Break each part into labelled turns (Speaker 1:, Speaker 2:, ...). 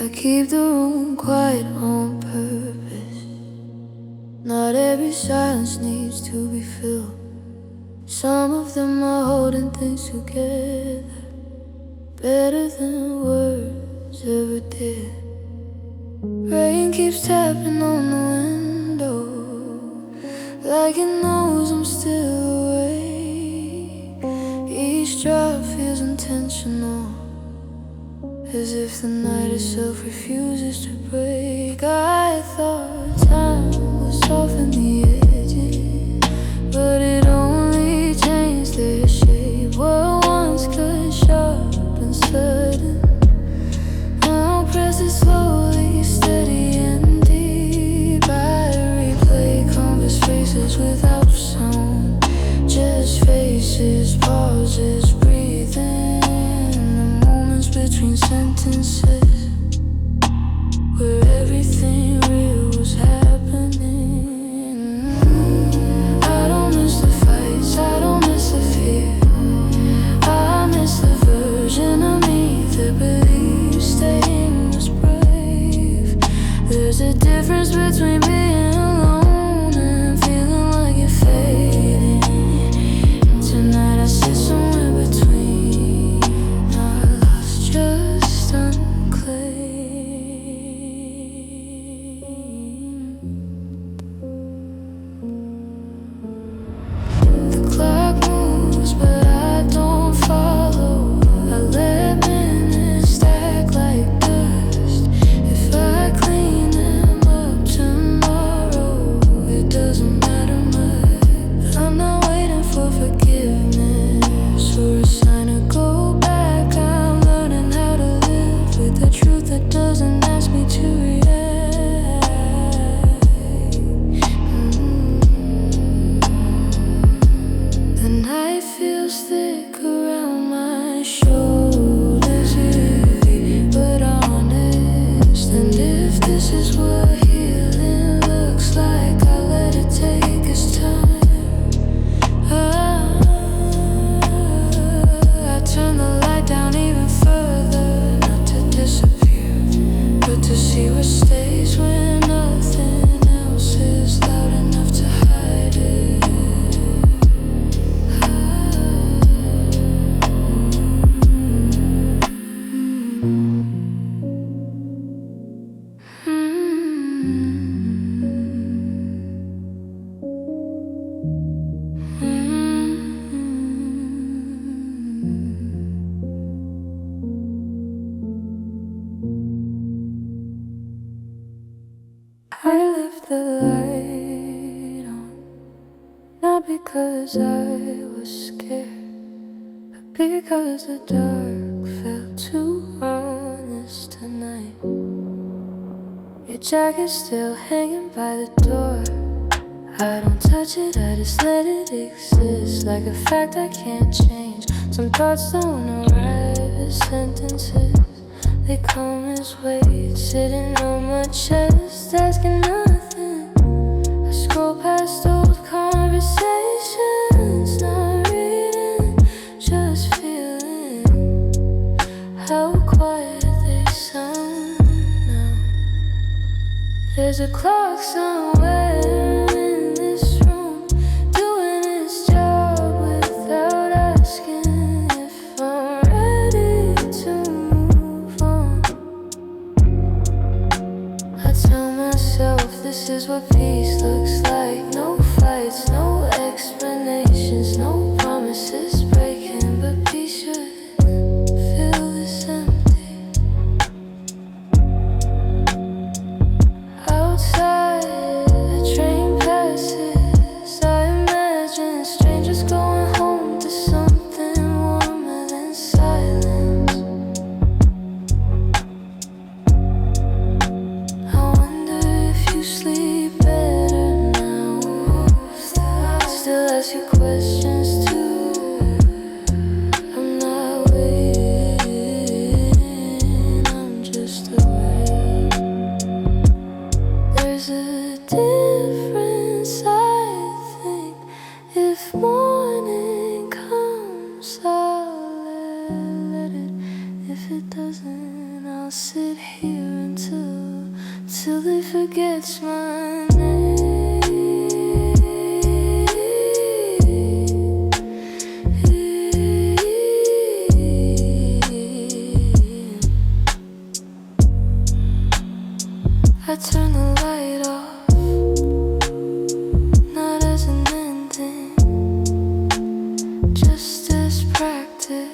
Speaker 1: I keep the room quiet on purpose. Not every silence needs to be filled. Some of them are holding things together better than words ever did. Rain keeps tapping on the window like it knows I'm still awake. Each drop feels intentional, as if the night itself refuses to break. I thought time would soften the edges, but it only changed their shape. What once cut sharp and sudden now presses slowly, steady and deep. I replay converse faces without sound, just faces, pauses, breathing, the moments between sentences where everything real was happening. I don't miss the fights, I don't miss the fear. I miss the version of me that believes staying was brave. There's a difference between being alone and feeling like you're fading. Tonight I sit somewhere between our lost, just unclaimed. The clock moves but I don't follow. I let minutes stack like dust. If I clean them up tomorrow, it doesn't matter much. I'm not waiting for forgiveness or a sign to go back. I'm learning how to live with the truth that doesn't ask me to react. The night feels thick around my shoulders, heavy but honest. And if this is what healing looks like, I'll let it take its time. I turn the light down even further, not to disappear, but to see what stays when nothing else is loud enough to hide it. I left the light on, not because I was scared, but because the dark felt too honest tonight. Your jacket's still hanging by the door. I don't touch it, I just let it exist like a fact I can't change. Some thoughts don't arrive as sentences, they come as weight sitting on my chest, asking nothing. I scroll past old conversations, not reading, just feeling how quiet they sound now. There's a clock somewhere in this room doing its job without asking if I'm ready to move on. I tell myself this is what peace looks like. No fights, no explanations, no promises breaking, but peace shouldn't feel this empty. Outside, the train passes. I imagine strangers going home to something warmer than silence. I wonder if you sleep better now. sit here till he forgets my name. I turn the light off, not as an ending, just as practice.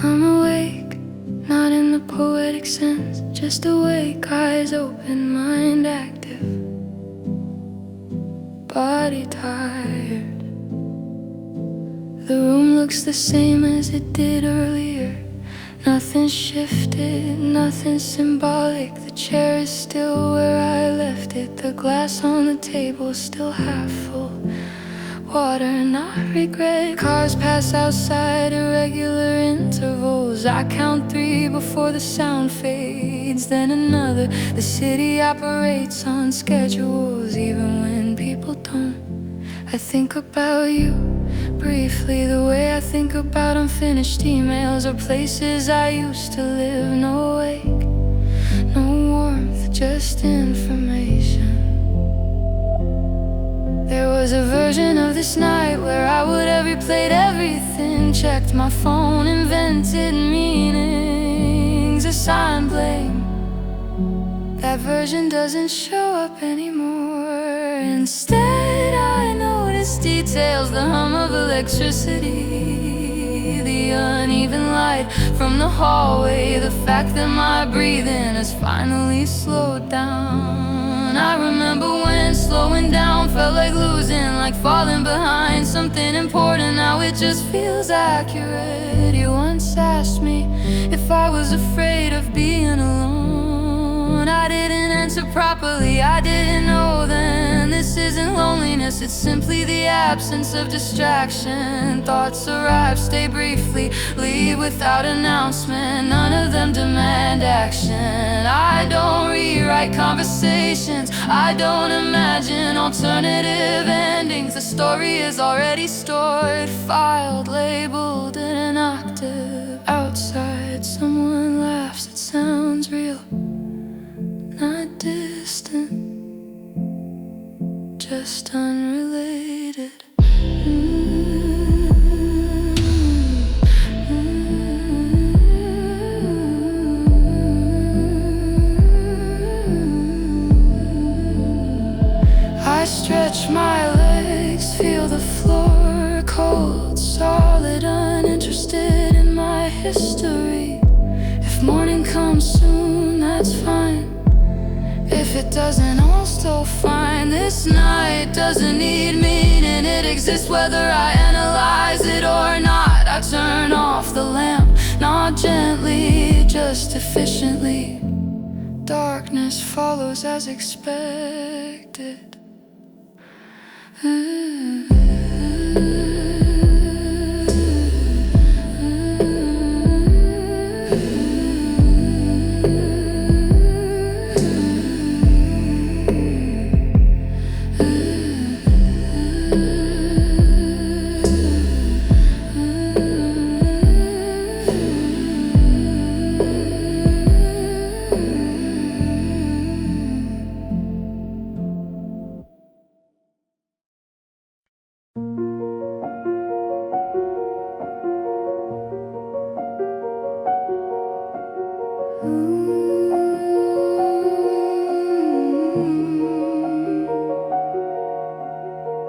Speaker 1: I'm awake, not in the poetic sense, just awake, eyes open, mind active, body tired. The room looks the same as it did earlier. Nothing shifted, nothing symbolic. The chair is still where I left it. The glass on the table still half full. Water, not regret. Cars pass outside irregular intervals. I count 3 before the sound fades, then another. The city operates on schedules, even when people don't. I think about you briefly, the way I think about unfinished emails or places I used to live. No wake, no warmth, just information. There was a version of this night where I would have replayed everything, checked my phone, invented meanings, assigned blame. That version doesn't show up anymore. Instead, I notice details, the hum of electricity, the uneven light from the hallway, the fact that my breathing has finally slowed down. I remember when slowing down felt like losing, like falling behind something important. Now it just feels accurate. You once asked me if I was afraid of being alone. I didn't answer properly, I didn't know then. This isn't loneliness, it's simply the absence of distraction. Thoughts arrive, stay briefly, leave without announcement. None of them demand action. I don't rewrite conversations, I don't imagine alternative endings. The story is already stored, filed, labeled in an octave. Outside, someone laughs, it sounds real, not distant, just unrelated. I stretch my legs, feel the floor cold, solid, uninterested in my history. If morning comes soon, that's fine. If it doesn't, I'll still fine. This night doesn't need meaning, it exists whether I analyze it or not. I turn off the lamp, not gently, just efficiently. Darkness follows as expected.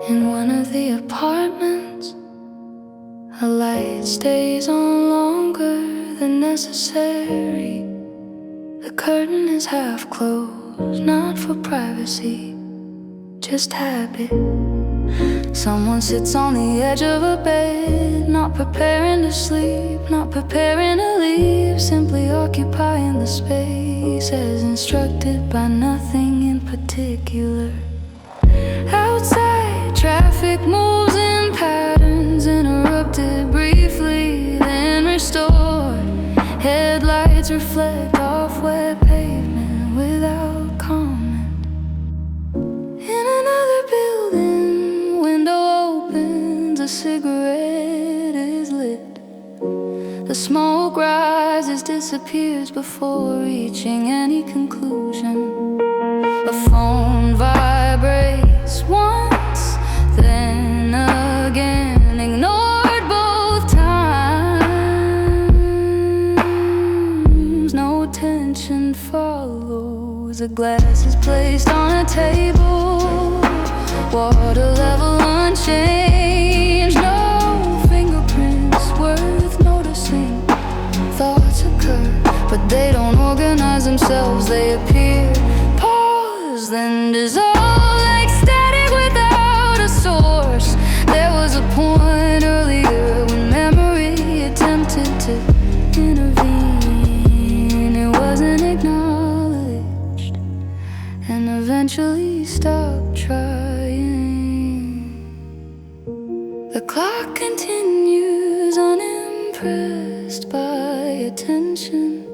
Speaker 1: In one of the apartments, a light stays on longer than necessary. The curtain is half closed, not for privacy, just habit. Someone sits on the edge of a bed, not preparing to sleep, not preparing to leave, simply occupying the space as instructed by nothing in particular. Outside, traffic moves in patterns, is lit. The smoke rises, disappears before reaching any conclusion. A phone vibrates once, then again, ignored both times. No tension follows. A glass is placed on a table, water level unchanged. No fingerprints worth noticing. Thoughts occur, but they don't organize themselves. They appear, pause, then dissolve like static without a source. There was a point earlier when memory attempted to intervene. It wasn't acknowledged and eventually stopped trying. The clock continues, unimpressed by attention.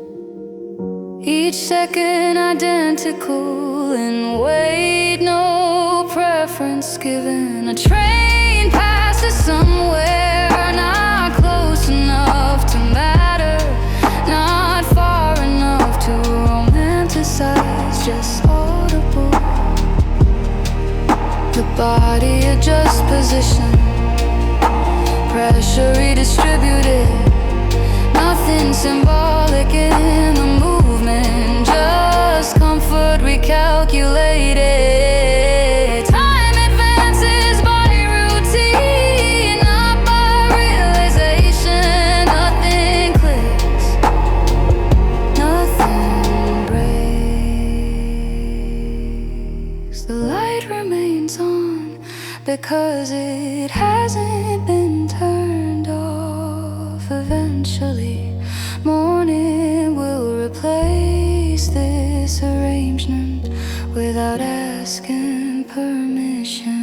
Speaker 1: Each second identical in weight, no preference given. A train passes somewhere, not close enough to matter, not far enough to romanticize, just audible. The body adjusts position, pressure redistributed. Nothing symbolic in the movement, just comfort recalculated. Time advances, body routine, not by realization. Nothing clicks, nothing breaks. The light remains on because it hasn't been turned off. Eventually, morning will replace this arrangement without asking permission.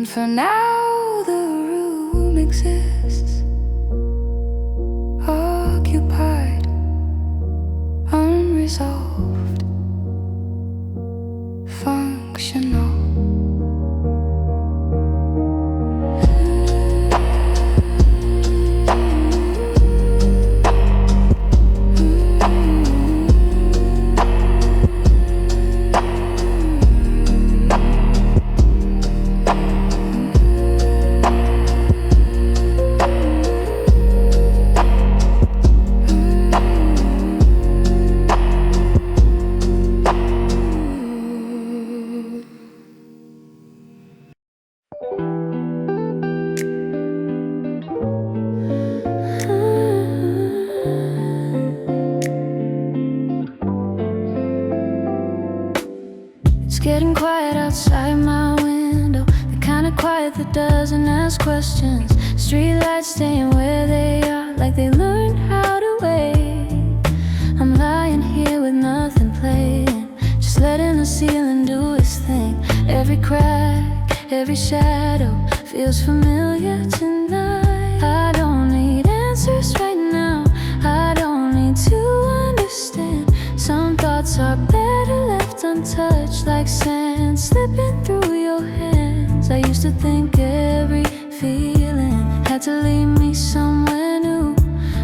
Speaker 1: For now, the room exists, occupied, unresolved, functional. Getting quiet outside my window, the kind of quiet that doesn't ask questions. Streetlights staying where they are, like they learned how to wait. I'm lying here with nothing playing, just letting the ceiling do its thing. Every crack, every shadow feels familiar tonight. I don't need answers right now, I don't need to understand. Some thoughts are better left untouched, like sand slipping through your hands. I used to think every feeling had to lead me somewhere new,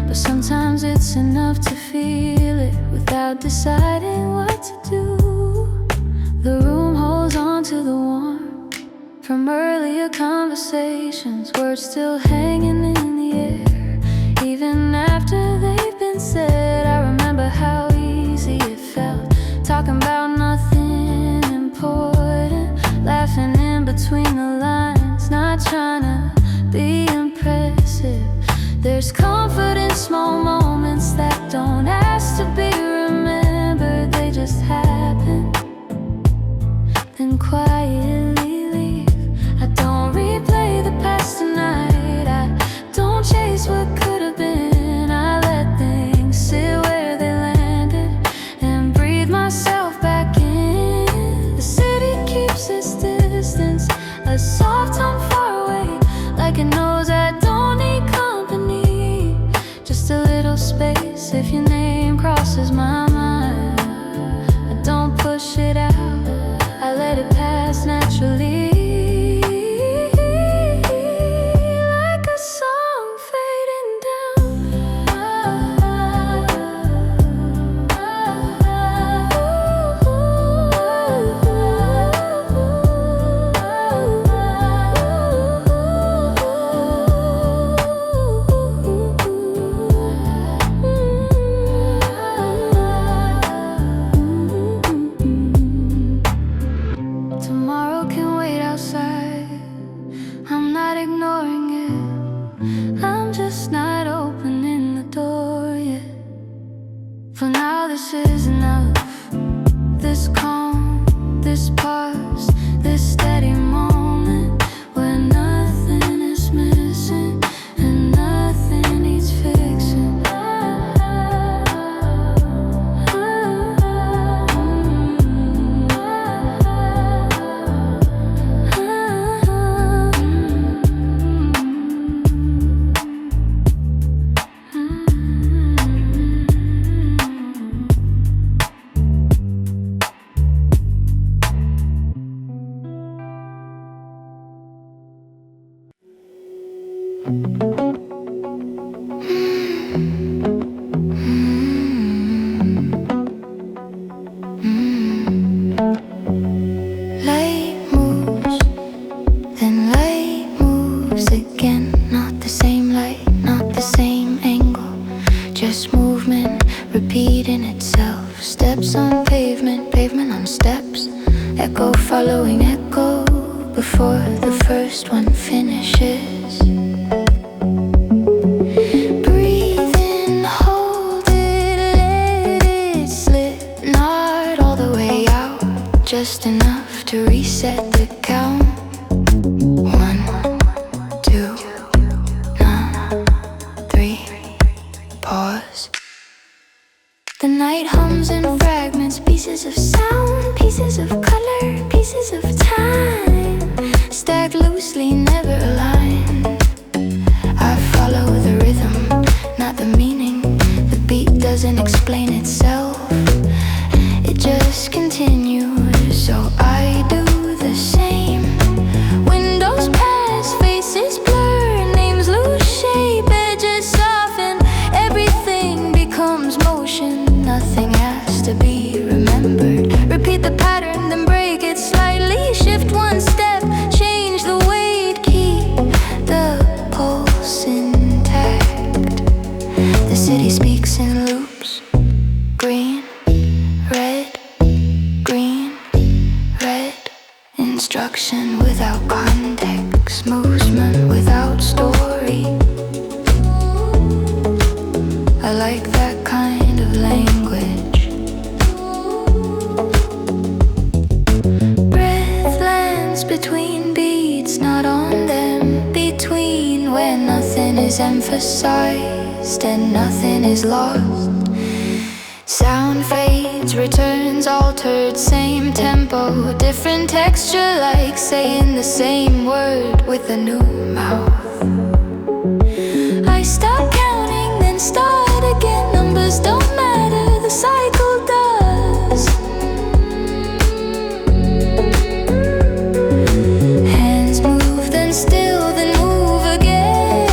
Speaker 1: but sometimes it's enough to feel it without deciding what to do. The room holds on to the warmth from earlier conversations, words still hanging in the air. Even after they've been said, I remember how easy it felt, talking about nothing important, laughing in between the lines, not trying to be impressive. There's comfort in small moments that don't ask to be remembered, they just happen, then quietly leave. I don't replay the past tonight, I don't chase what could have been. I let things sit where they landed and breathe myself back in. The city keeps its distance, a soft hum far away, like it knows I don't need company. Just a little space if your name Light moves, then light moves again. Not the same light, not the same angle, just movement repeating itself. Steps on pavement, pavement on steps. Echo following echo before the first one finishes. Breathe in, hold it, let it slip. Not all the way out, just enough to reset the count. 1, 2, 3, pause. The night hums in fragments, pieces of sound, pieces of color, pieces of time, stacked loosely, never aligned. I follow the rhythm, not the meaning. The beat doesn't explain itself, it just continues, so I do the same. Windows pass, faces blur, names lose shape, edges soften, everything becomes motion. Nothing has to be remembered. Repeat the pattern, then break it slightly. Shift one step, change the weight, keep the pulse intact. The city speaks in loops. Green, red, green, red. Instruction without context, movement without story. I like that kind of language. Breath lands between beats, not on them. Between where nothing is emphasized and nothing is lost. Sound fades, returns altered, same tempo, different texture, like saying the same word with a new mouth. I stop counting, then start again. Numbers don't matter, the cycle does. Hands move, then still, then move again.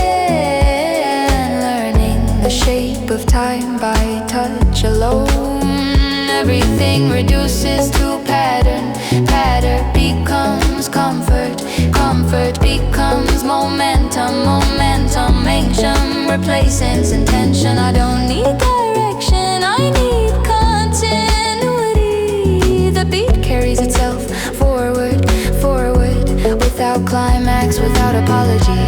Speaker 1: Learning the shape of time by touch alone. Everything reduces to pattern. Pattern becomes comfort. Comfort becomes momentum. Momentum, ancient, replaces intention. I don't need direction, I need continuity. The beat carries itself forward, forward, without climax, without apology.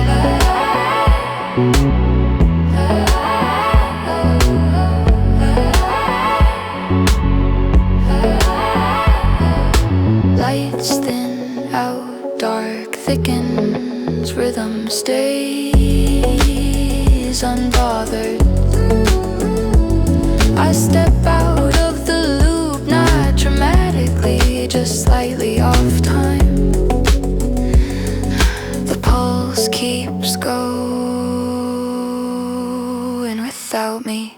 Speaker 1: Lights thin out, dark thickens, rhythm stays unbothered. I step out of the loop, not dramatically, just slightly off time. The pulse keeps going without me.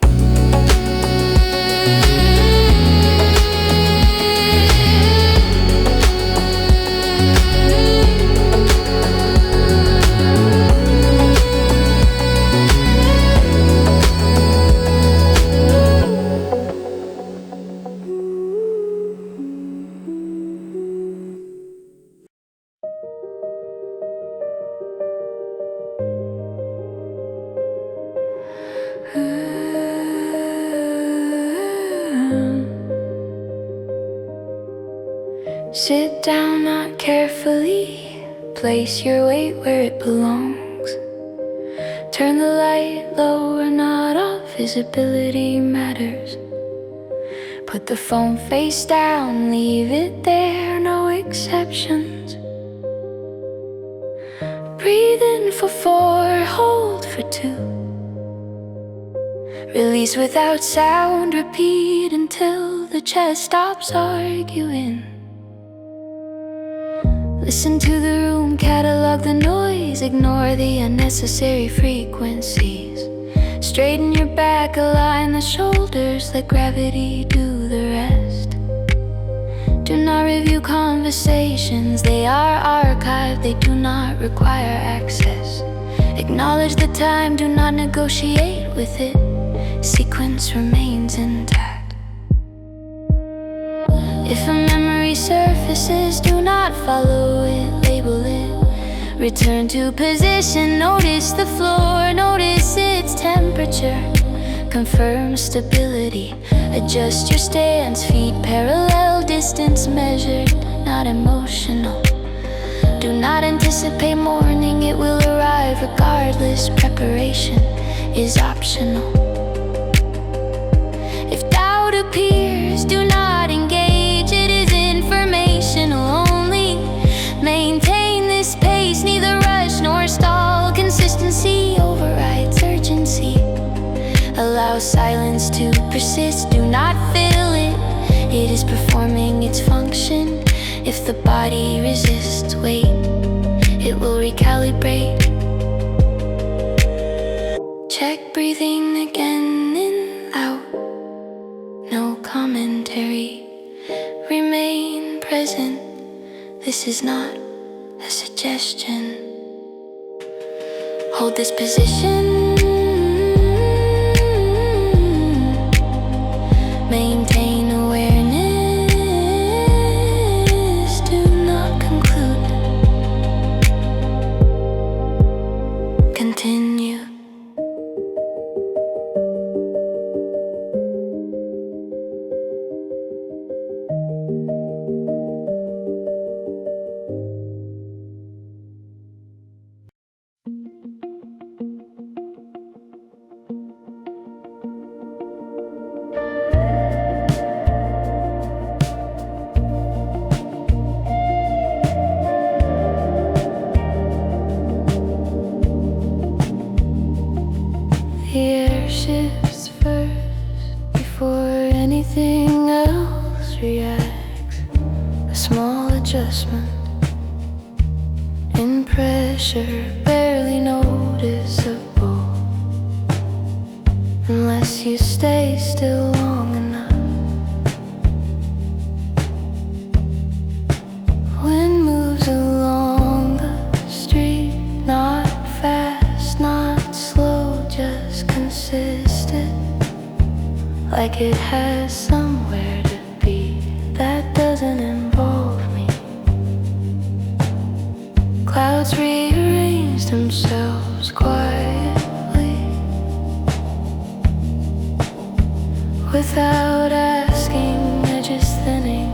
Speaker 1: Sit down, not carefully. Place your weight where it belongs. Turn the light low or not off. Visibility matters. Put the phone face down, leave it there, no exceptions. Breathe in for 4, hold for 2. Release without sound, repeat until the chest stops arguing. Listen to the room, catalog the noise, ignore the unnecessary frequencies. Straighten your back, align the shoulders, let gravity do the rest. Do not review conversations, they are archived, they do not require access. Acknowledge the time, do not negotiate with it. Sequence remains intact. If a memory surfaces, do not follow it, label it. Return to position, notice the floor, notice its temperature. Confirm stability, adjust your stance, feet parallel, distance measured, not emotional. Do not anticipate morning, it will arrive regardless. Preparation is optional. If doubt appears, do not engage, it is informational only. Maintain this pace, neither rush nor stall. Consistency overrides urgency. Allow silence to persist, do not fill it. It is performing its function. If the body resists, wait, it will recalibrate. Check breathing again, in, out. No commentary. Remain present. This is not a suggestion. Hold this position. Maintain awareness. Do not conclude. Continue. The air shifts first before anything else reacts. A small adjustment in pressure, barely noticeable, unless you stay still long enough. Wind moves along the street, not fast, not slow, just consistent, like it has somewhere to be that doesn't involve me. Clouds rearrange themselves quietly, without asking, edges thinning,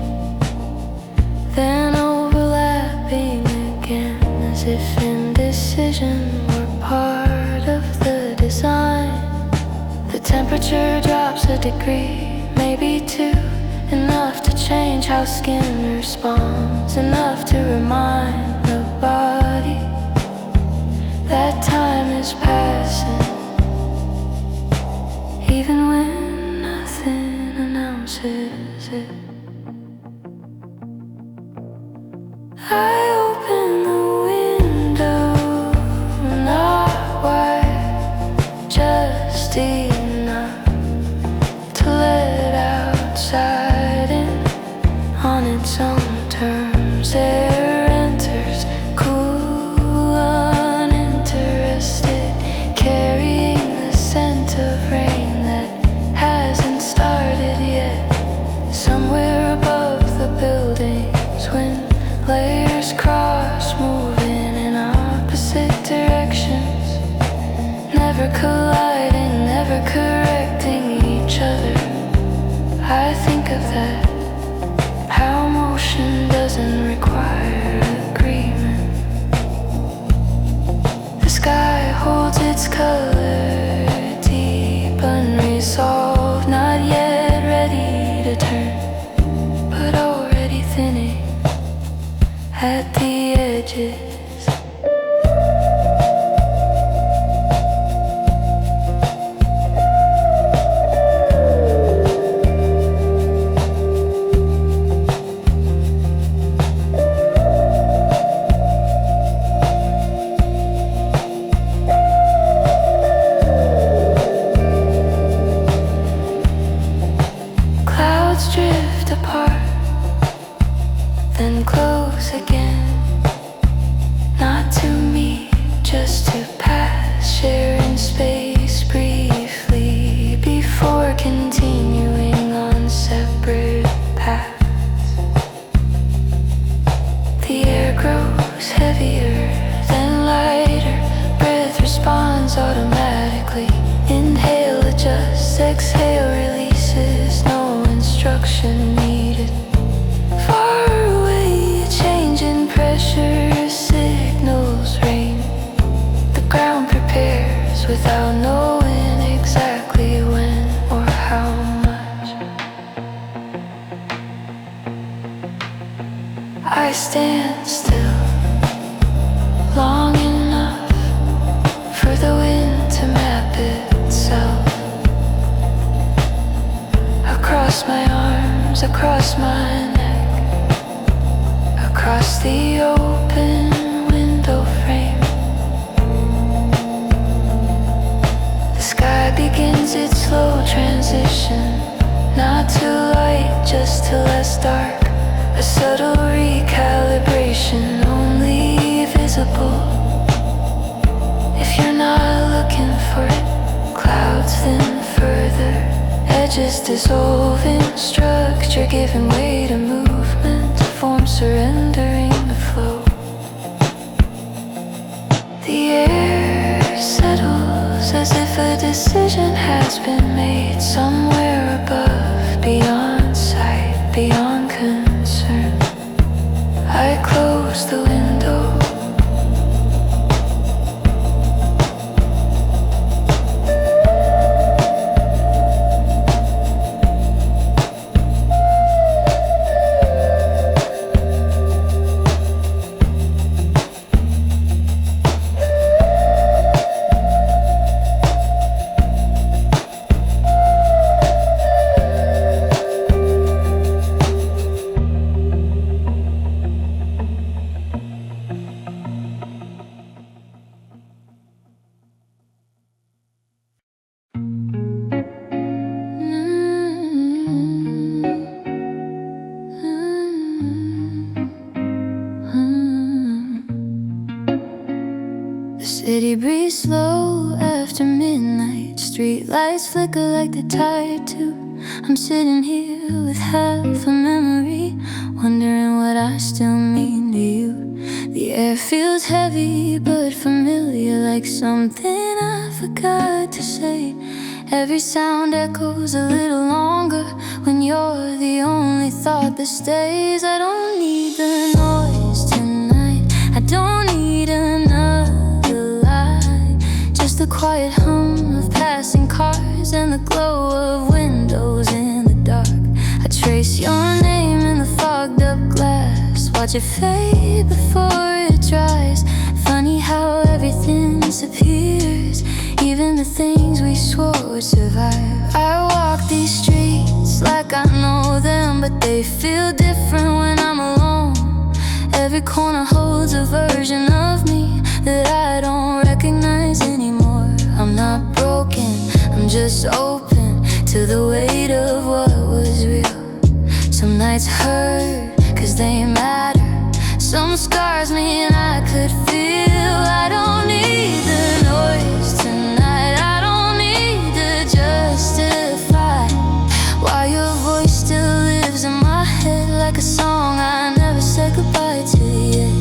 Speaker 1: then overlapping again, as if indecision were part of the design. The temperature drops a degree, maybe two, enough to change how skin responds, enough to remind the body that time is passing, even when nothing announces it. I open the window, not wide, just enough to let outside in on its own terms. Air enters, cool, uninterested, carrying the scent of rain that hasn't started yet. Somewhere above the buildings, when layers cross, moving in opposite directions, never colliding, never correcting each other. I think of that, how motion doesn't require agreement. The sky holds its color, deep, unresolved, not yet ready to turn, but already thinning at the edges. years without knowing exactly when or how much. I stand still long enough for the wind to map itself across my arms, across my neck, across the open window frame. The sky begins its slow transition, not to light, just to less dark. A subtle recalibration, only visible if you're not looking for it. Clouds thin further, edges dissolving, structure giving way to movement, form surrendering the flow. The air settles as if a decision has been made somewhere above, beyond sight, beyond concern. I close the window. City breeze slow after midnight, street lights flicker like they're tired too. I'm sitting here with half a memory, wondering what I still mean to you. The air feels heavy but familiar, like something I forgot to say. Every sound echoes a little longer when you're the only thought that stays. I don't need the noise tonight, I don't need another lie, just the quiet hum of passing cars and the glow of windows in the dark. I trace your name in the fogged up glass, watch it fade before it dries. Funny how everything disappears, even the things we swore would survive. I walk these streets like I know them, but they feel different when I'm alone. Every corner holds a version of me that I don't recognize anymore. I'm not broken, I'm just open to the weight of what was real. Some nights hurt, cause they matter. Some scars mean I could feel. I don't need the noise tonight, I don't need to justify why your voice still lives in my head like a song I never said goodbye to yet.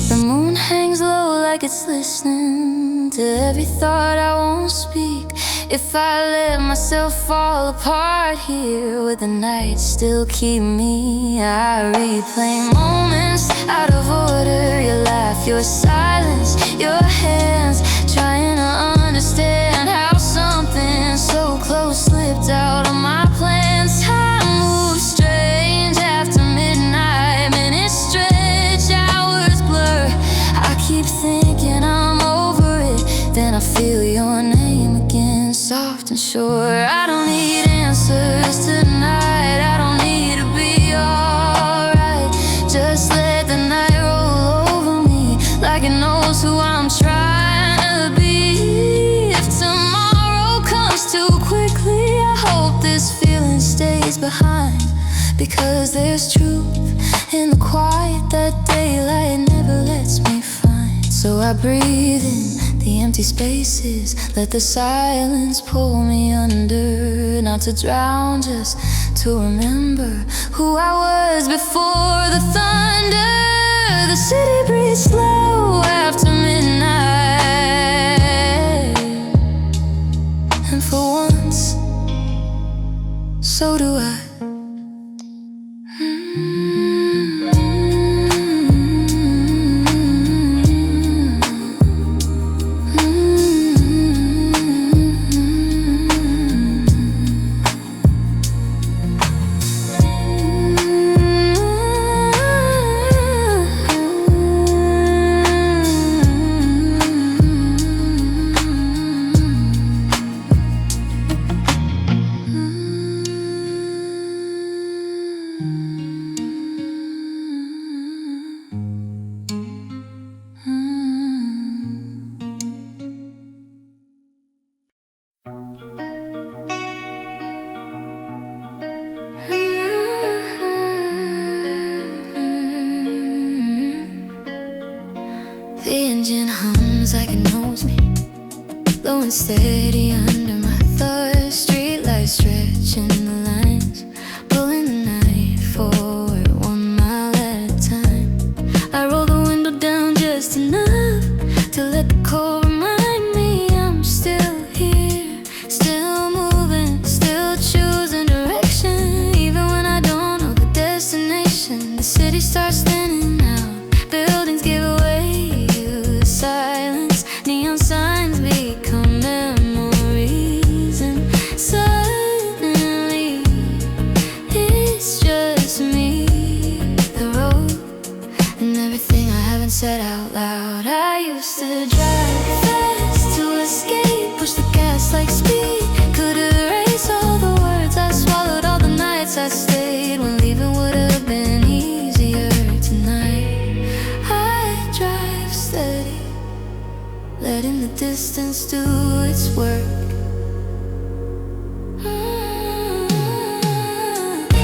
Speaker 1: The moon hangs low like it's listening to every thought I won't speak. If I let myself fall apart here, would the night still keep me? I replay moments out of order, your laugh, your silence, your hands, trying to understand how something so close slipped out of my plans. Time moves strange after midnight, minutes stretch, hours blur. I keep thinking I'm over it, then I feel your name again, soft and sure. I don't need answers tonight, I don't need to be alright. Just let the night roll over me like it knows who I'm trying to be. If tomorrow comes too quickly, I hope this feeling stays behind, because there's truth in the quiet that daylight never lets me find. So I breathe in the empty spaces, let the silence pull me under. Not to drown, just to remember who I was before the thunder. The city breathes slow after midnight, and for once, so do I. going steady under my thoughts. Street lights stretching the lines, pulling the night forward 1 mile at a time. I roll the window down just enough to let the cold remind me I'm still here, still moving, still choosing direction. Even when I don't know the destination, the city starts standing out, buildings give away to silence, neon signs become memories, and suddenly it's just me, the road, and everything I haven't said out loud. I used to drive fast to escape, push the gas like speed, could erase all the words I swallowed, all the nights I stayed when leaving would have been easier tonight. I drive steady, letting the distance do its work.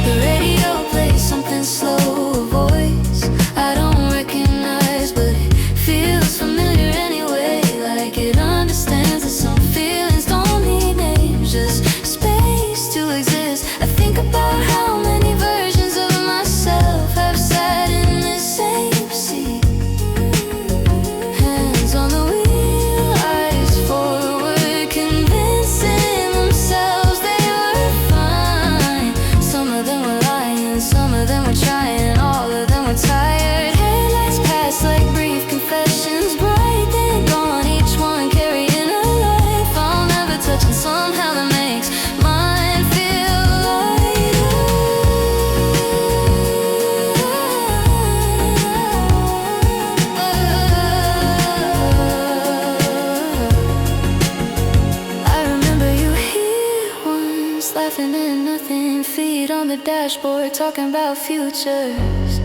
Speaker 1: The radio plays something slow, a voice I don't recognize, but it feels familiar anyway, like it understands that some feelings don't need names, just space to exist. I think about how many versions of myself have sat in this same seat, hands on the wheel, eyes forward, convincing themselves they were fine. Some of them were lying, some of them were trying, all of them were tired. Headlights pass like brief confessions, bright then gone, each one carrying a life I'll never touch, and somehow that makes mine feel lighter. I remember you here once, laughing at nothing, feet on the dashboard, talking about futures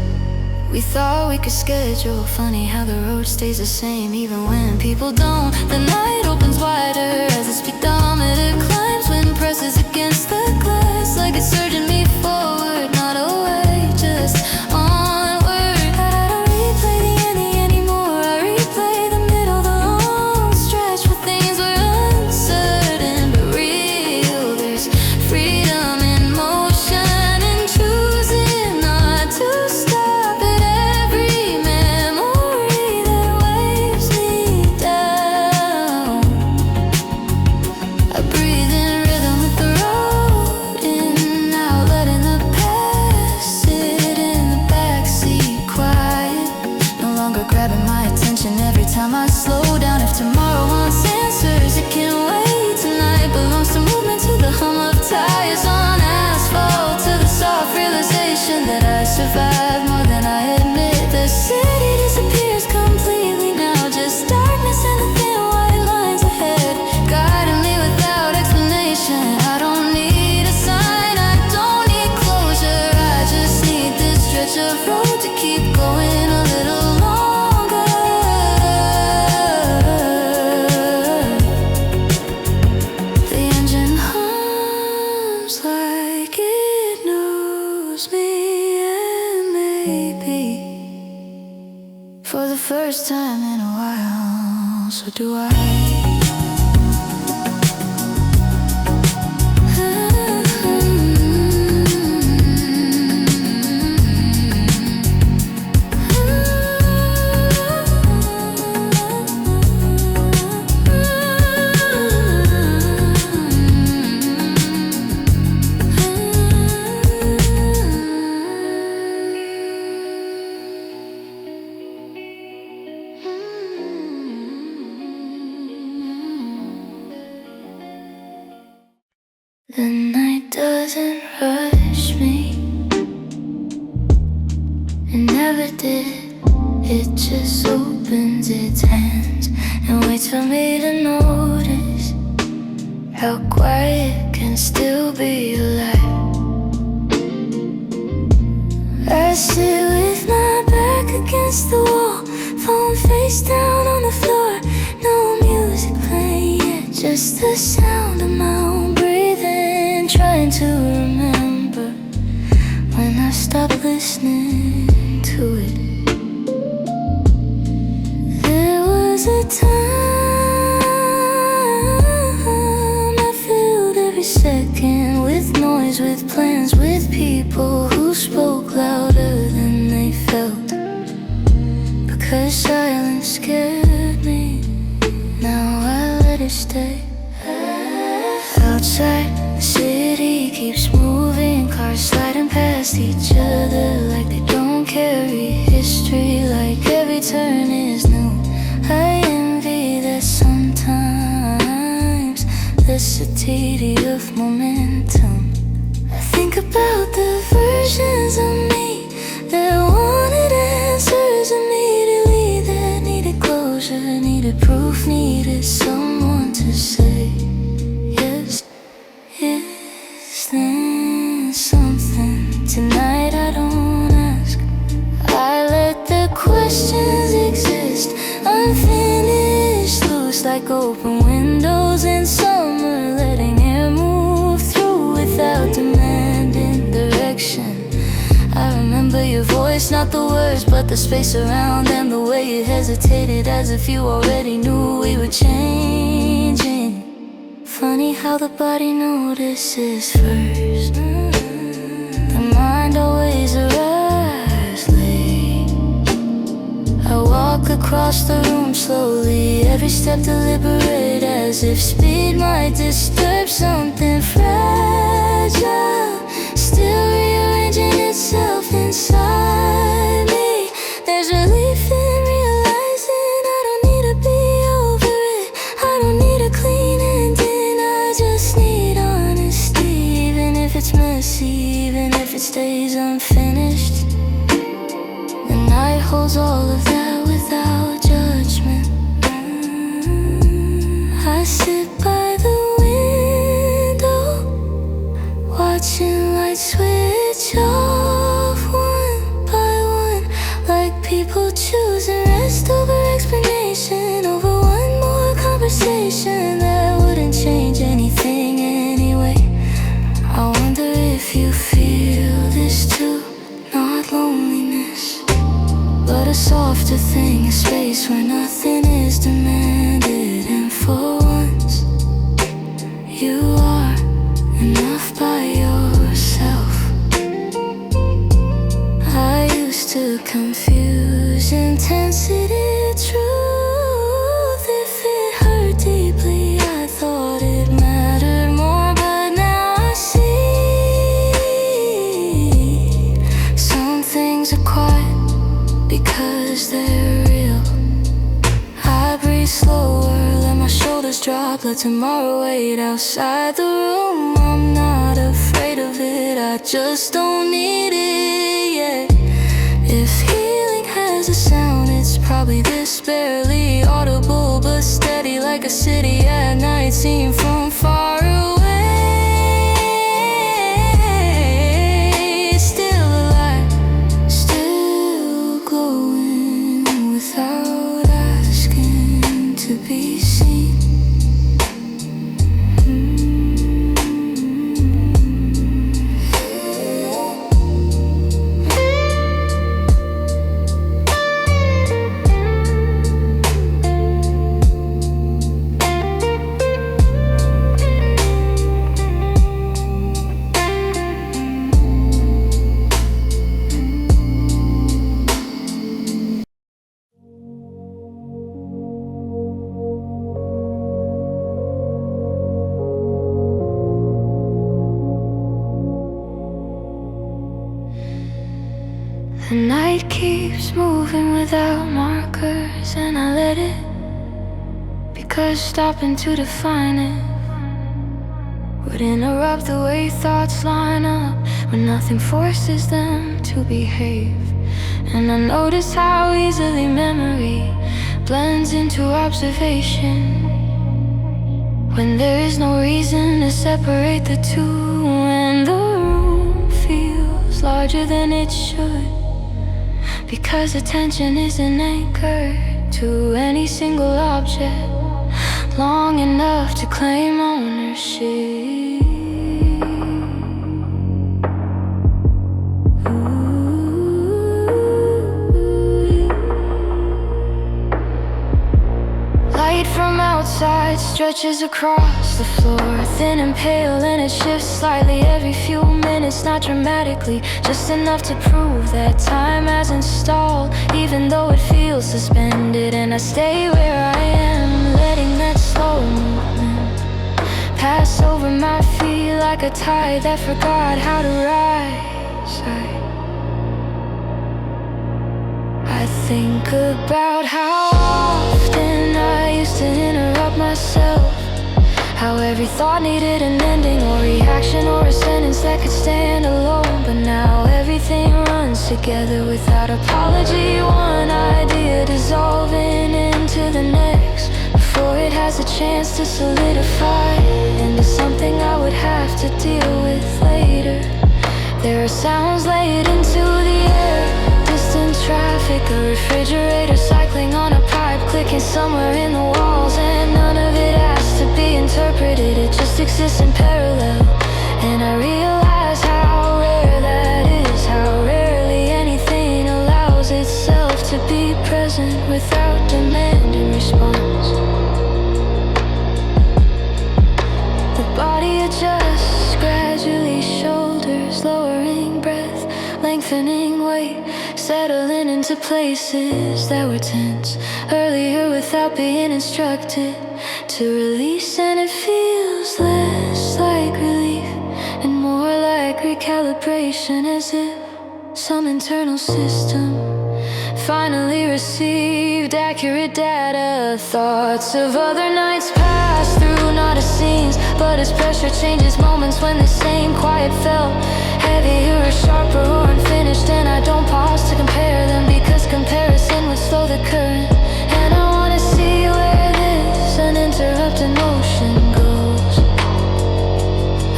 Speaker 1: we thought we could schedule. Funny how the road stays the same even when people don't. The night opens wider as the speedometer climbs, wind presses against the glass like it's surging me forward, not away, just onward. I don't replay the ending anymore, I replay the middle, the long stretch where things were uncertain but real. There's freedom in motion and choosing not to stop at every memory that weighs me down. I breathe in rhythm with the road, in and out, letting the past sit in the backseat, quiet, no longer grabbing my attention every time I slow down. If tomorrow wants answers, it can wait. Tonight belongs to movement, to the hum of tires on asphalt, to the soft realization that I survived more than I admit. The city disappears completely now, just darkness and the thin white lines ahead, guiding me without explanation. I don't need a sign, I don't need closure, I just need this stretch of road to keep going a little longer. The engine hums like it knows me, and maybe for the first time in a while, so do I. The night doesn't rush me, it never did. It just opens its hands and waits for me to notice how quiet can still be alive. I sit with my back against the wall, phone face down on the floor, no music playing yet, just the sound of my own breathing, trying to remember when I stopped listening to it. There was a time plans with people who spoke louder than they felt. Because silence scared me, now I let it stay. Outside, the city keeps moving, cars sliding past each other like they don't carry history, like every turn is new. I envy that sometimes the satiety of momentum. I think about the versions of me that wanted answers immediately, that needed closure, needed proof, needed someone to say yes. Is there something tonight I don't ask? I let the questions exist, unfinished, loose like open windows in summer, letting air move through without demanding direction. I remember your voice, not the words, but the space around and the way you hesitated, as if you already knew we were changing. Funny how the body notices first. The mind always arrives late. I walk across the room slowly, every step deliberate, as if speed might disturb something fragile, still rearranging itself inside me. There's relief in realizing I don't need to be over it, I don't need a clean ending, I just need honesty, even if it's messy, even if it stays unfinished. The night holds all of that without judgment. I sit by the window, watching lights switch off one by one, like people choosing rest over explanation, over one more conversation that wouldn't change anything anyway. I wonder if you feel this too, not loneliness, but a softer thing, a space where nothing is demanded, and for once you are enough by yourself. I used to confuse intensity, truth. If it hurt deeply, I thought it mattered more, but now I see some things are quiet because they're real. I breathe slower, let my shoulders drop, let tomorrow wait outside the room. I'm not afraid of it, I just don't need it yet. If healing has a sound, it's probably this, barely audible but steady, like a city at night seen from far away. It's still alive, still glowing without asking to be seen. The night keeps moving without markers, and I let it, because stopping to define it would interrupt the way thoughts line up when nothing forces them to behave. And I notice how easily memory blends into observation when there is no reason to separate the two, and the room feels larger than it should, because attention isn't anchored to any single object long enough to claim ownership. Light from outside light stretches across the floor, thin and pale, and it shifts slightly every few minutes. Not dramatically, just enough to prove that time hasn't stalled, even though it feels suspended. And I stay where I am, letting that slow movement pass over my feet like a tide that forgot how to rise. I think about how often I used to interrupt myself, how every thought needed an ending or reaction or a sentence that could stand alone. But now everything runs together without apology, one idea dissolving into the next before it has a chance to solidify into something I would have to deal with later. There are sounds laid into the air, distant traffic, a refrigerator cycling on a pipe, clicking somewhere in the walls, and none of it has to be interpreted, it just exists in parallel. And I realize how rare that is, how rarely anything allows itself to be present without demanding response. The body adjusts gradually, shoulders lowering, breath lengthening, weight settling into places that were tense earlier without being instructed to release. And it feels less like relief and more like recalibration, as if some internal system finally received accurate data. Thoughts of other nights pass through, not as scenes, but as pressure changes moments when the same quiet felt heavier or sharper or unfinished. And I don't pause to compare them, because comparison would slow the current. And I wanna see where this uninterrupted motion goes.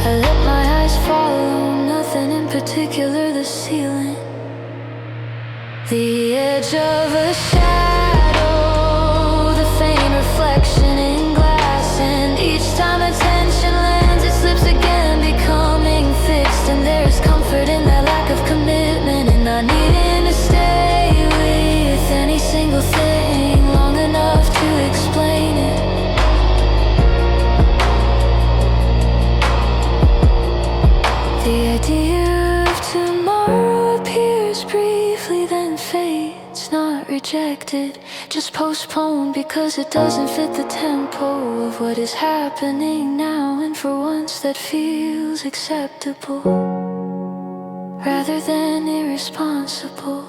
Speaker 1: I let my eyes follow nothing in particular, the ceiling, the edge of a shadow, the faint reflection in glass. And each time attention lands, it slips again, becoming fixed. And there's comfort in that lack of commitment, and not needing to stay with any single thing long enough to explain it. The idea of tomorrow appears briefly, then fades, not rejected, just postponed, because it doesn't fit the tempo of what is happening now. And for once that feels acceptable rather than irresponsible.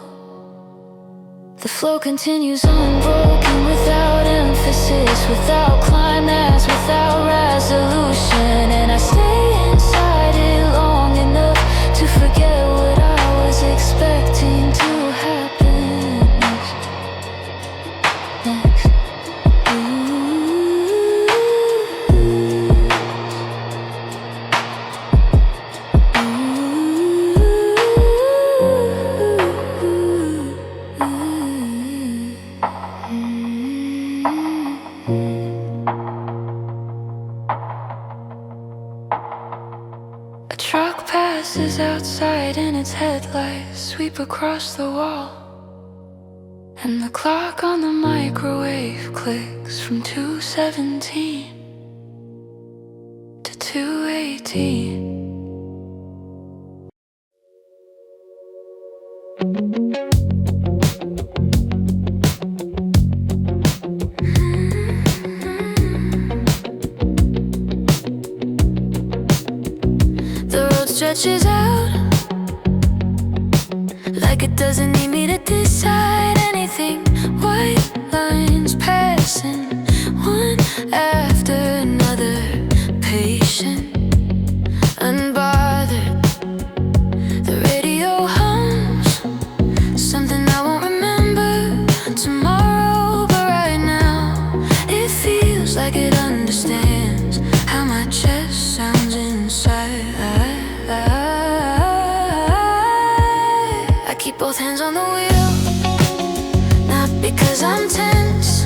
Speaker 1: The flow continues unbroken, without emphasis, without climax, without resolution. And I stay inside it long enough to forget what I was expecting to happen next. A truck passes outside and its headlights sweep across the wall, and the clock on the microwave clicks from 2:17 to 2:18. Stretches out like it doesn't need me to decide anything. White lines passing one after another, patient, unbothered. The radio hums something I won't remember tomorrow, but right now it feels like it understands how my chest sounds inside. I keep both hands on the wheel, not because I'm tense,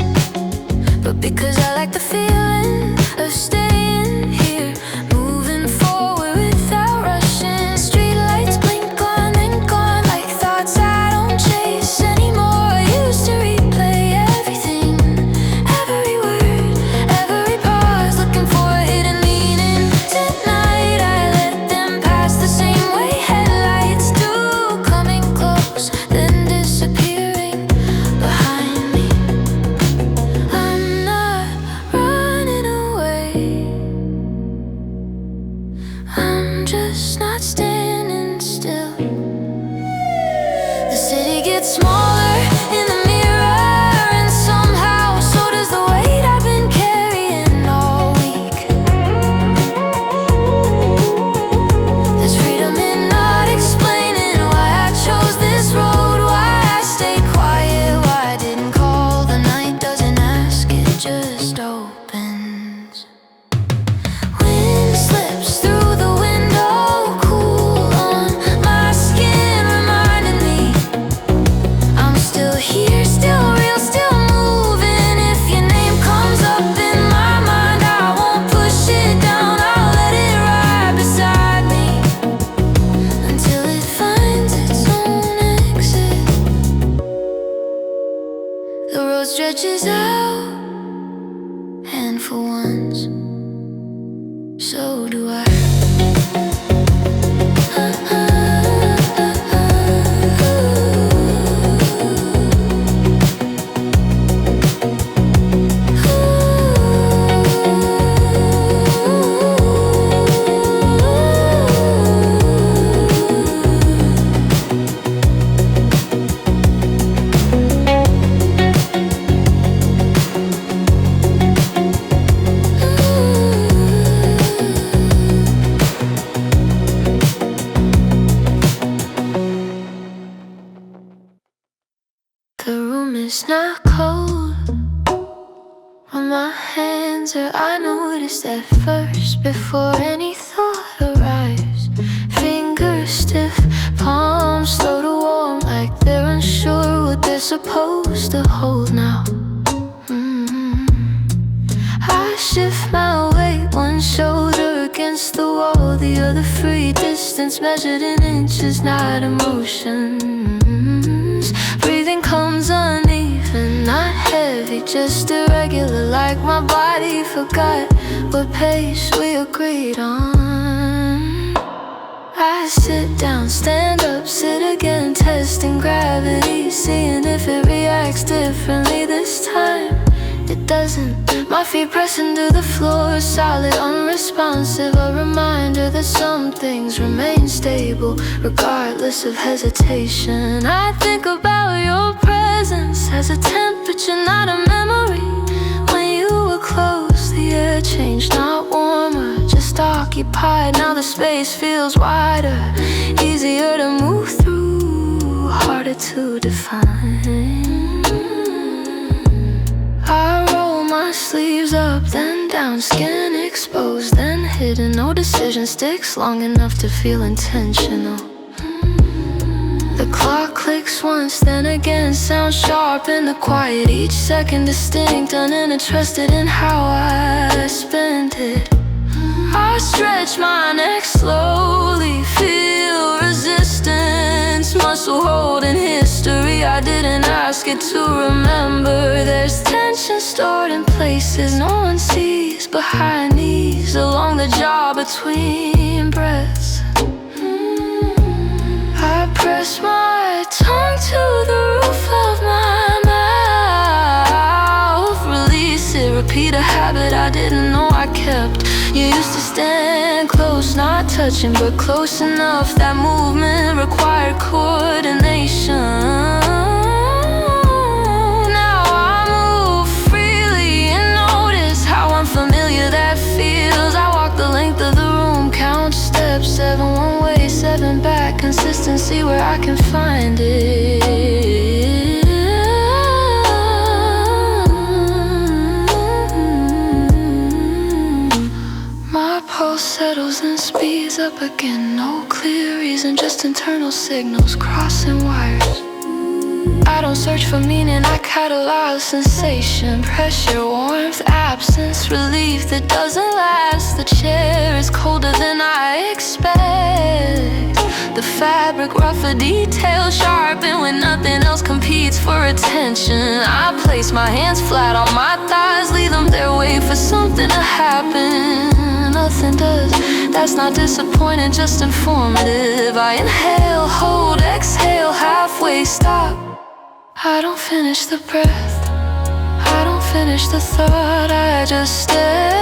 Speaker 1: but because I like the feeling of staying here, moving forward without rushing. Streetlights blink on and gone, like thoughts I don't chase anymore. I used to replay everything, every word, every part. for once. So do I. The room is not cold on my hands, or I noticed at first before any thought arrives. Fingers stiff, palms slow to warm, like they're unsure what they're supposed to hold now. I shift my weight, one shoulder against the wall, the other free, distance measured in inches, not emotions. Breathing comes uneven, not heavy, just irregular, like my body forgot what pace we agreed on. I sit down, stand up, sit again, testing gravity, seeing if it reacts differently this time. It doesn't. My feet pressing to the floor, solid, unresponsive, a reminder that some things remain stable regardless of hesitation. I think about your presence as a temperature, not a memory. When you were close, the air changed, not warmer, just occupied. Now the space feels wider, easier to move through, harder to define. I roll my sleeves up, then down, skin exposed, then hidden. No decision sticks long enough to feel intentional. The clock clicks once, then again, sounds sharp in the quiet, each second distinct, uninterested in how I spend it. I stretch my neck slowly, feel resistance, muscle holding history I didn't ask it to remember. There's tension stored in places no one sees, behind knees, along the jaw between breaths. I press my tongue to the roof of my mouth, release it, repeat a habit I didn't know I kept. You used to stand close, not touching, but close enough. That movement required coordination. Now I move freely and notice how unfamiliar that feels. I walk the length of the room, count steps, 7 one way, 7 back. Consistency where I can find it. Pulse settles and speeds up again. No clear reason, just internal signals crossing wires. I don't search for meaning, I catalyze sensation. Pressure, warmth, absence, relief that doesn't last. The chair is colder than I expect. The fabric rougher, details sharpen when nothing else competes for attention. I place my hands flat on my thighs, leave them there, wait for something to happen. Nothing does, that's not disappointing, just informative. I inhale, hold, exhale, halfway stop. I don't finish the breath, I don't finish the thought, I just stay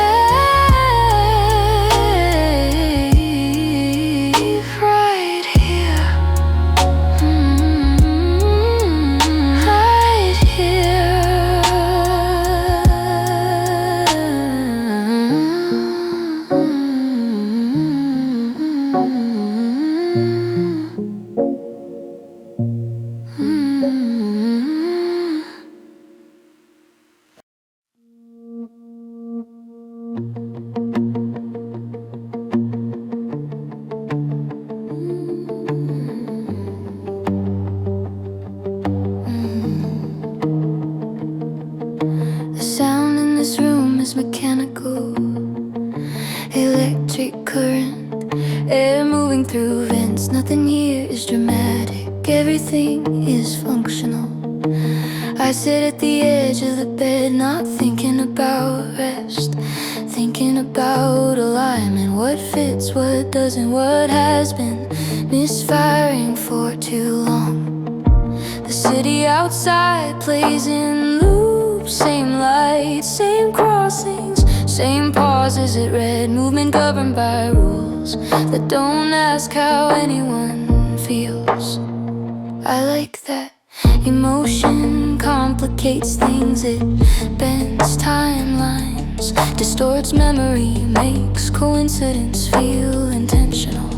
Speaker 1: right here, right here. The sound in this room is mechanical, electric current, air moving through vents. Nothing here is dramatic, everything is functional. I sit at the edge of the bed, not thinking thinking about rest, thinking about alignment, what fits, what doesn't, what has been misfiring for too long. The city outside plays in loops, same lights, same crossings, same pauses at red, movement governed by rules that don't ask how anyone feels. I like that. Emotion complicates things, it bends timelines, distorts memory, makes coincidence feel intentional.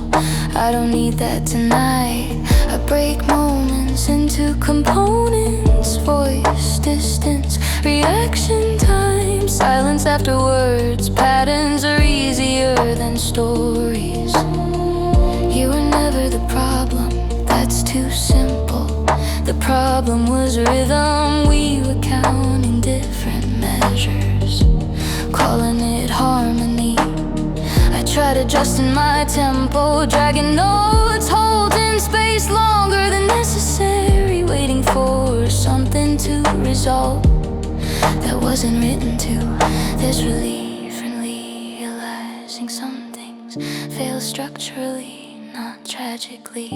Speaker 1: I don't need that tonight. I break moments into components, voice, distance, reaction time, silence after words. Patterns are easier than stories. You were never the problem, that's too simple. The problem was rhythm, we were counting different measures, calling it harmony. I tried adjusting my tempo, dragging notes, holding space longer than necessary, waiting for something to resolve that wasn't written to. There's relief in realizing some things fail structurally, not tragically.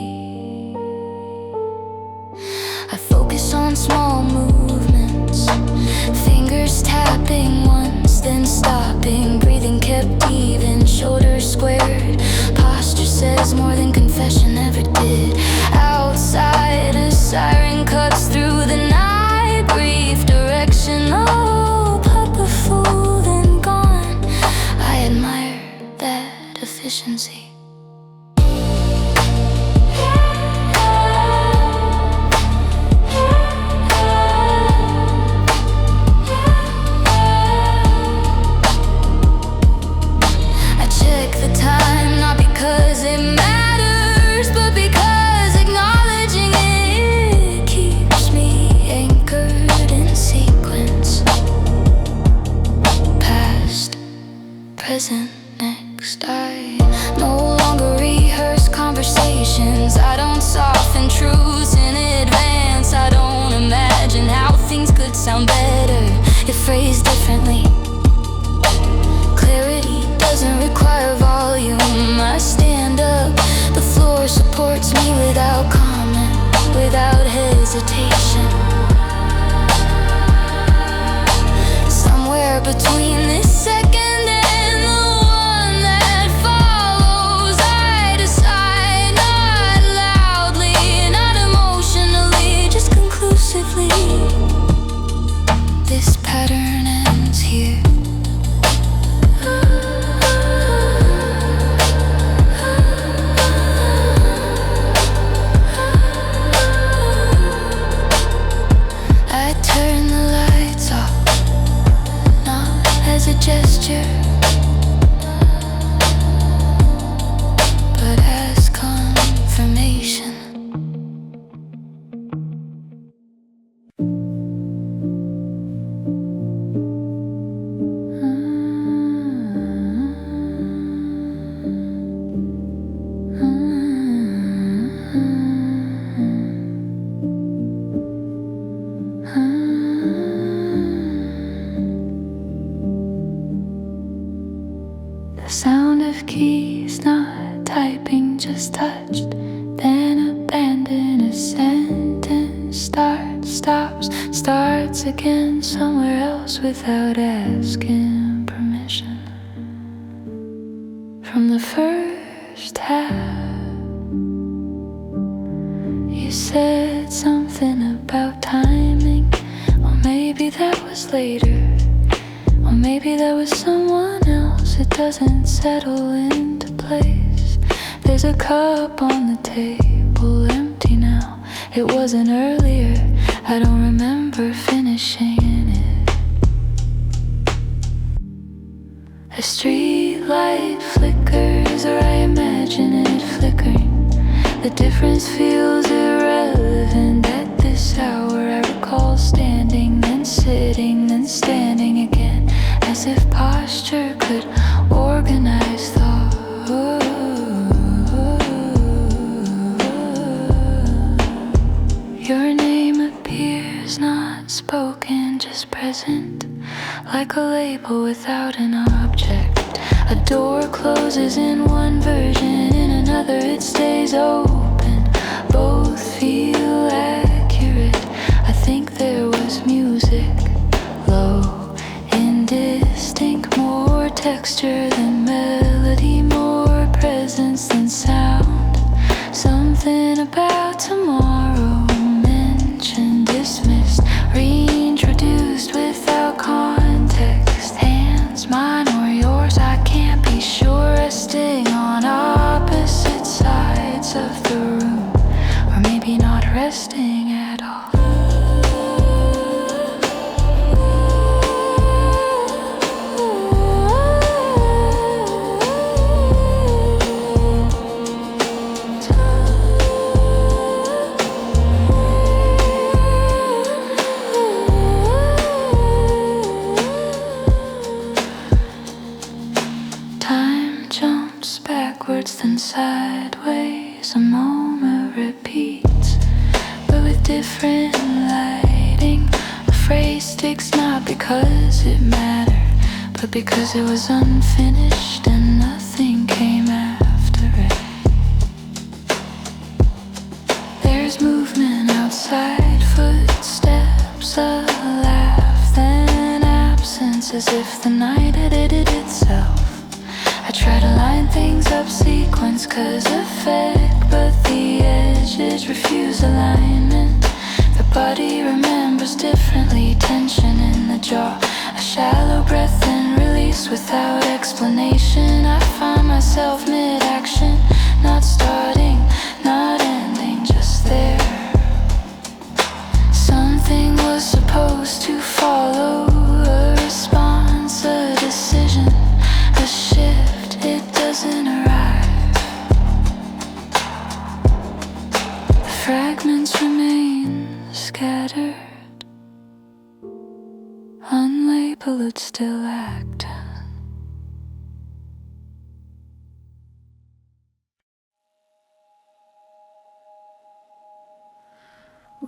Speaker 1: I focus on small movements, fingers tapping once, then stopping, breathing kept even, shoulders squared. Posture says more than confession ever did. Outside, a siren cuts through the night, brief direction, oh, purposeful, then gone. I admire that efficiency. Present, next. I no longer rehearse conversations. I don't soften truths in advance. I don't imagine how things could sound better if phrased differently. Clarity doesn't require volume. I stand up, the floor supports me without comment, without hesitation. Somewhere between this second this pattern ends here. I turn the lights off, not as a gesture, but as confirmation. The sound of keys not typing, just touched, then abandon. A sentence starts, stops, starts again somewhere else without asking permission. From the first half, you said something about timing, or maybe that was later, or maybe that was someone else. It doesn't settle into place. There's a cup on the table, empty now. It wasn't earlier, I don't remember finishing it. A street light flickers, or I imagine it flickering. The difference feels irrelevant at this hour. I recall standing, then sitting, then standing again, as if posture could organize thought. Your name appears not spoken, just present, like a label without an object. A door closes in one version, in another it stays open. Both feel accurate. I think there was music, low, indistinct, more texture than melody, more presence than sound. Something about tomorrow, mentioned, dismissed, reintroduced without context. Hands, mine or yours, I can't be sure. Resting on opposite sides of the room, or maybe not resting at all. Time jumps backwards then sideways. A moment repeats, but with different lighting. A phrase sticks not because it mattered, but because it was unfinished and nothing came after it. There's movement outside, footsteps, a laugh, then absence, as if the night edited itself. I try to line things up sequence cause effect, but the edges refuse alignment. The body remembers differently, tension in the jaw, a shallow breath and release without explanation. I find myself mid-action, not starting, not ending, just there. Something was supposed to follow, a response, a decision, a shift, it doesn't arrive. The fragments remain scattered, unlabeled, still active.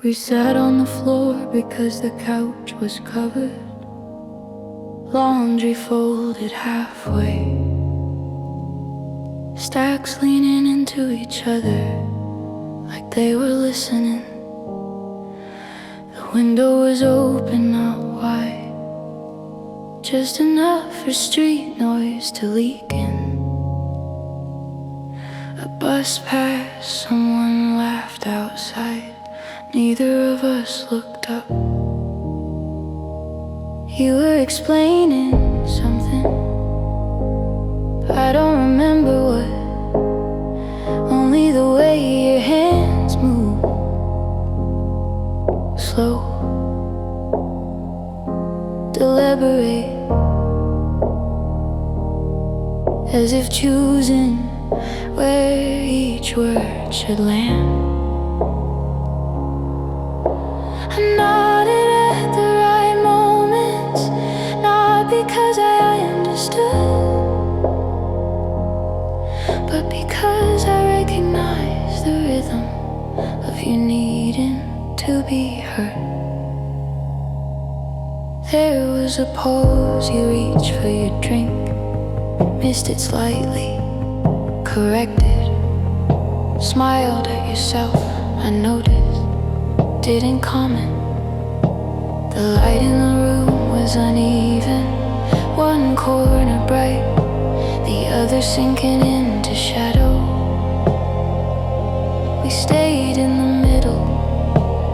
Speaker 1: We sat on the floor because the couch was covered, laundry folded halfway, stacks leaning into each other like they were listening. The window was open, not wide, just enough for street noise to leak in. A bus passed, someone laughed outside. Neither of us looked up. You were explaining something, I don't remember what, only the way your hands move, slow, deliberate, as if choosing where each word should land. I nodded at the right moments, not because I understood, but because I recognized the rhythm of you needing to be heard. There was a pause, you reached for your drink, missed it slightly, corrected, smiled at yourself, I noticed, didn't comment. The light in the room was uneven, one corner bright, the other sinking into shadow. We stayed in the middle,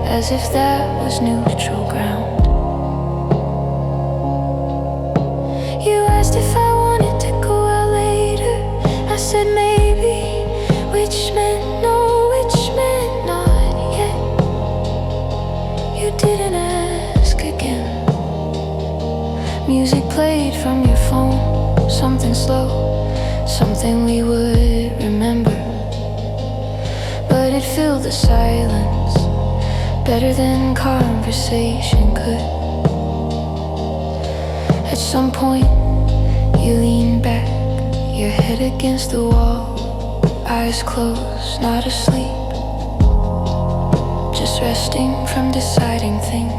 Speaker 1: as if that was neutral ground. You asked if I wanted to go out later, I said maybe, which meant no, which meant not yet. You didn't ask again. Music played from your phone, something slow, something we would remember, but it filled the silence better than conversation could. At some point you leaned back, your head against the wall, eyes closed, not asleep, just resting from deciding things.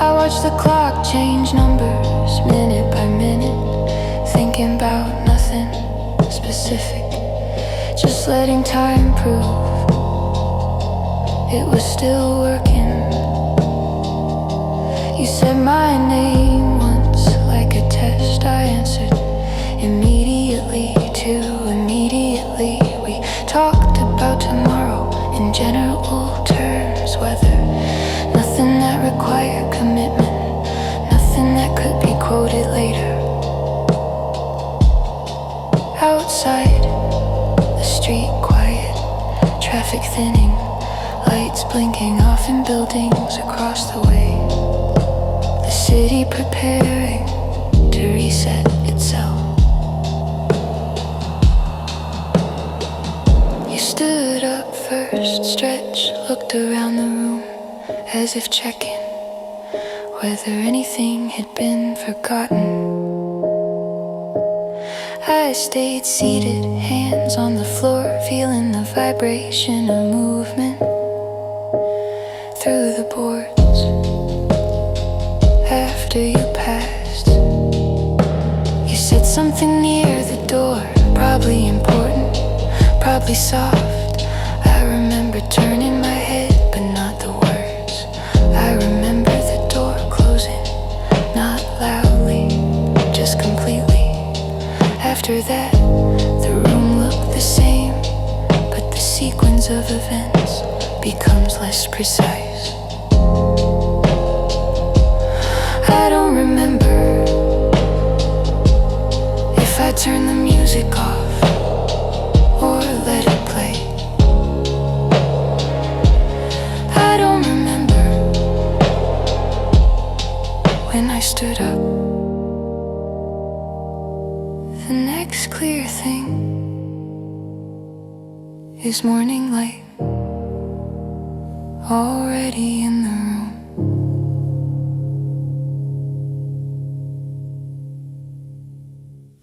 Speaker 1: I watch the clock change numbers minute by minute, thinking about nothing specific, just letting time prove it was still working. You said my name once like a test. I answered immediately too immediately. We talked about tomorrow in general terms, weather, nothing that required commitment, nothing that could be quoted later. Outside, the street quiet, traffic thinning, lights blinking off in buildings across the way. The city preparing to reset itself. You stood up first, stretched, looked around the room as if checking whether anything had been forgotten. I stayed seated, hands on the floor, feeling the vibration of movement through the boards. After you passed, you said something near the door, probably important, probably soft. I remember turning my head, but not the words. I remember the door closing, not loudly, just completely. After that, the room looked the same, but the sequence of events becomes less precise. I don't remember if I turned the music off or let it play. I don't remember when I stood up. The next clear thing is morning light already in the room.